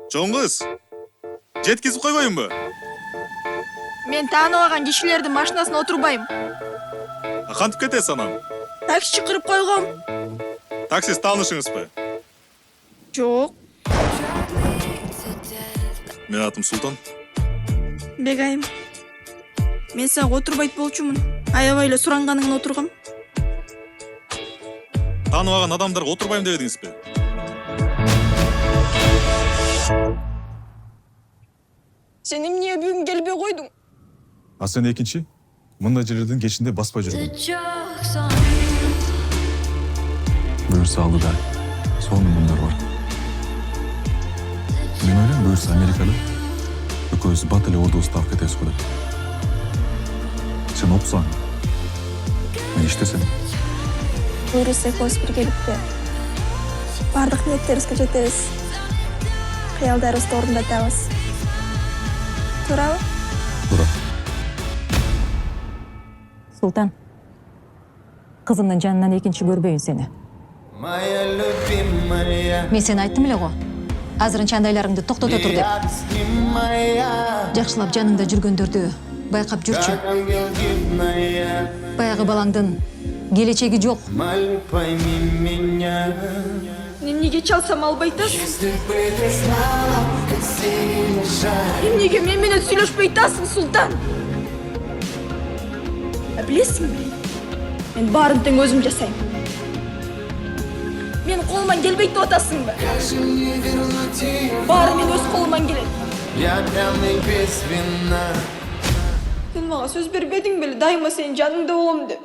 Чоң кыз. Жеткизип койбоймбу? Мен тааныбаган кишилердин машинасына отурбайм. Кантип кетесиз анан? Такси чакырып койгом. Таксист таанышыңызбы? Жок. Менин атым Султан. Бегайым. Мен сага отурбайт болчумун. Аябай эле суранганыңа отургам. Тааныбаган адамдарга отурбайм дебедиңизби? Сен эмне бүгүн келбей койдуң? А сен экинчи? Мындай жерлердин кечинде баспай жүргүн. Буюрса алды да. Сонун мындар бар. Мен ойлойм, буюрса Америкада экөөбүз бат эле ордубузду таап кетебиз го деп. Сен опсаң, мен иштесем. Буюрса экөөбүз биргеликте бардык ниеттерибизге жетебиз. Кыялдарыбызды орундатабыз. Туурабы? Туура. Султан, кызымдын жанынан экинчи көрбөйүн сени. Мен сени айттым эле го. Азырынча андайларыңды токтото тур деп. Жакшылап жаныңда жүргөндөрдү байкап жүрчү. Баягы балаңдын келечеги жок. Эмнеге чалсам албай атасың? Эмнеге мен менен сүйлөшпөй атасың, Султан? Билесиңби? Мен баарын тең өзүм жасайм. Мен колуман келбейт деп атасыңбы? Баары мен өз колуман келет. Сен мага сөз бербедиң беле, дайыма сенин жаныңда болом деп.